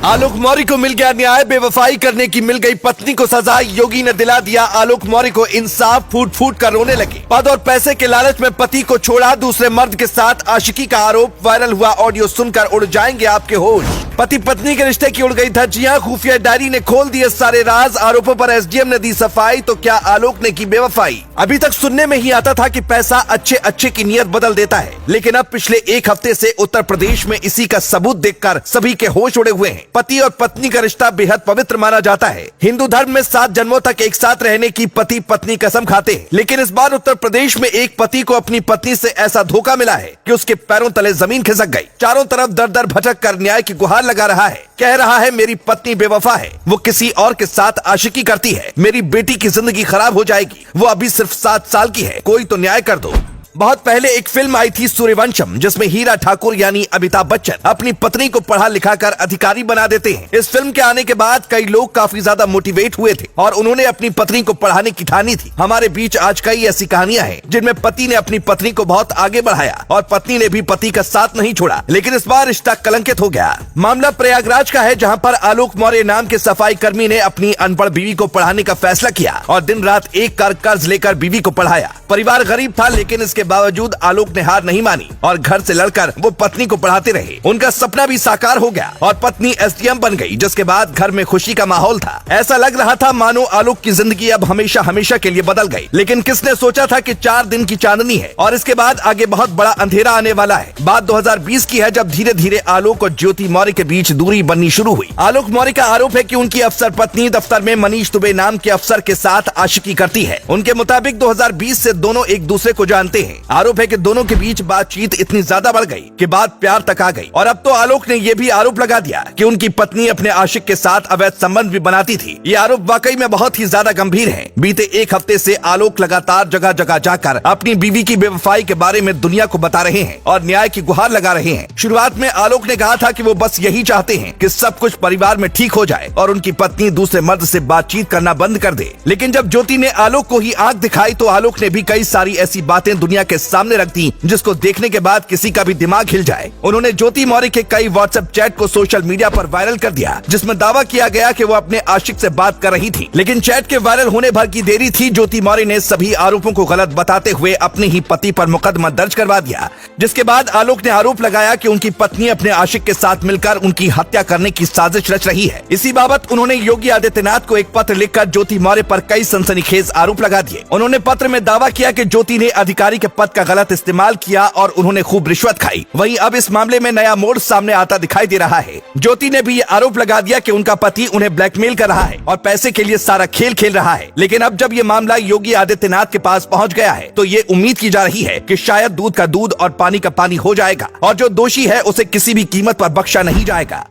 आलोक मौर्य को मिल गया न्याय, बेवफाई करने की मिल गई पत्नी को सजा। योगी ने दिला दिया आलोक मौर्य को इंसाफ, फूट फूट कर रोने लगे। पद और पैसे के लालच में पति को छोड़ा, दूसरे मर्द के साथ आशिकी का आरोप। वायरल हुआ ऑडियो सुनकर उड़ जाएंगे आपके होश। पति पत्नी के रिश्ते की उड़ गई धज्जियां, खुफिया डायरी ने खोल दिए सारे राज। आरोपों पर एसडीएम ने दी सफाई, तो क्या आलोक ने की बेवफाई? अभी तक सुनने में ही आता था कि पैसा अच्छे की नियत बदल देता है, लेकिन अब पिछले एक हफ्ते से उत्तर प्रदेश में इसी का सबूत देखकर सभी के होश उड़े हुए हैं। पति और पत्नी का रिश्ता बेहद पवित्र माना जाता है। हिंदू धर्म में 7 जन्मों तक एक साथ रहने की पति पत्नी कसम खाते हैं, लेकिन इस बार उत्तर प्रदेश में एक पति को अपनी पत्नी से ऐसा धोखा मिला है कि उसके पैरों तले जमीन खिसक गई। चारों तरफ दर दर भटक कर न्याय की गुहार लगा रहा है। कह रहा है मेरी पत्नी बेवफा है, वो किसी और के साथ आशिकी करती है, मेरी बेटी की जिंदगी खराब हो जाएगी, वो अभी सिर्फ 7 साल की है, कोई तो न्याय कर दो। बहुत पहले एक फिल्म आई थी सूर्यवंशम, जिसमें हीरा ठाकुर यानी अमिताभ बच्चन अपनी पत्नी को पढ़ा लिखा कर अधिकारी बना देते हैं। इस फिल्म के आने के बाद कई लोग काफी ज्यादा मोटिवेट हुए थे और उन्होंने अपनी पत्नी को पढ़ाने की ठानी थी। हमारे बीच आज कई ऐसी कहानियां हैं जिनमें पति ने अपनी पत्नी को बहुत आगे बढ़ाया और पत्नी ने भी पति का साथ नहीं छोड़ा, लेकिन इस बार रिश्ता कलंकित हो गया। मामला प्रयागराज का है, जहाँ पर आलोक मौर्य नाम के सफाई कर्मी ने अपनी अनपढ़ बीवी को पढ़ाने का फैसला किया और दिन रात एक कर कर्ज लेकर बीवी को पढ़ाया। परिवार गरीब था, लेकिन इसके बावजूद आलोक ने हार नहीं मानी और घर से लड़कर वो पत्नी को पढ़ाते रहे। उनका सपना भी साकार हो गया और पत्नी एसडीएम बन गई, जिसके बाद घर में खुशी का माहौल था। ऐसा लग रहा था मानो आलोक की जिंदगी अब हमेशा हमेशा के लिए बदल गई। लेकिन किसने सोचा था कि 4 दिन की चांदनी है और इसके बाद आगे बहुत बड़ा अंधेरा आने वाला है। बात 2020 की है, जब धीरे धीरे आलोक और ज्योति मौर्य के बीच दूरी बननी शुरू हुई। आलोक मौर्य का आरोप है कि उनकी अफसर पत्नी दफ्तर में मनीष दुबे नाम के अफसर के साथ आशिकी करती है। उनके मुताबिक 2020 से दोनों एक दूसरे को जानते हैं। आरोप है कि दोनों के बीच बातचीत इतनी ज्यादा बढ़ गई कि बात प्यार तक आ गई। और अब तो आलोक ने यह भी आरोप लगा दिया कि उनकी पत्नी अपने आशिक के साथ अवैध संबंध भी बनाती थी। ये आरोप वाकई में बहुत ही ज्यादा गंभीर है। बीते एक हफ्ते से आलोक लगातार जगह जगह जाकर अपनी बीवी की बेवफाई के बारे में दुनिया को बता रहे हैं और न्याय की गुहार लगा रहे हैं। शुरुआत में आलोक ने कहा था कि वो बस यही चाहते हैं कि सब कुछ परिवार में ठीक हो जाए और उनकी पत्नी दूसरे मर्द से बातचीत करना बंद कर दे। लेकिन जब ज्योति ने आलोक को ही आंख दिखाई तो आलोक ने भी कई सारी ऐसी बातें दुनिया के सामने रख दी जिसको देखने के बाद किसी का भी दिमाग हिल जाए। उन्होंने ज्योति मौर्य के कई व्हाट्सएप चैट को सोशल मीडिया पर वायरल कर दिया, जिसमें दावा किया गया कि वो अपने आशिक से बात कर रही थी। लेकिन चैट के वायरल होने भर की देरी थी। ज्योति मौर्य ने सभी आरोपों को गलत बताते हुए अपने ही पति पर मुकदमा दर्ज करवा दिया, जिसके बाद आलोक ने आरोप लगाया कि उनकी पत्नी अपने आशिक के साथ मिलकर उनकी हत्या करने की साजिश रच रही है। इसी बाबत उन्होंने योगी आदित्यनाथ को एक पत्र लिखकर ज्योति मौर्य पर कई सनसनीखेज आरोप लगा दिए। उन्होंने पत्र में दावा किया कि ज्योति ने अधिकारी के पद का गलत इस्तेमाल किया और उन्होंने खूब रिश्वत खाई। वहीं अब इस मामले में नया मोड़ सामने आता दिखाई दे रहा है। ज्योति ने भी ये आरोप लगा दिया कि उनका पति उन्हें ब्लैकमेल कर रहा है और पैसे के लिए सारा खेल खेल रहा है। लेकिन अब जब ये मामला योगी आदित्यनाथ के पास पहुंच गया है तो ये उम्मीद की जा रही है कि शायद दूध का दूध और पानी का पानी हो जाएगा और जो दोषी है उसे किसी भी कीमत पर बख्शा नहीं जाएगा।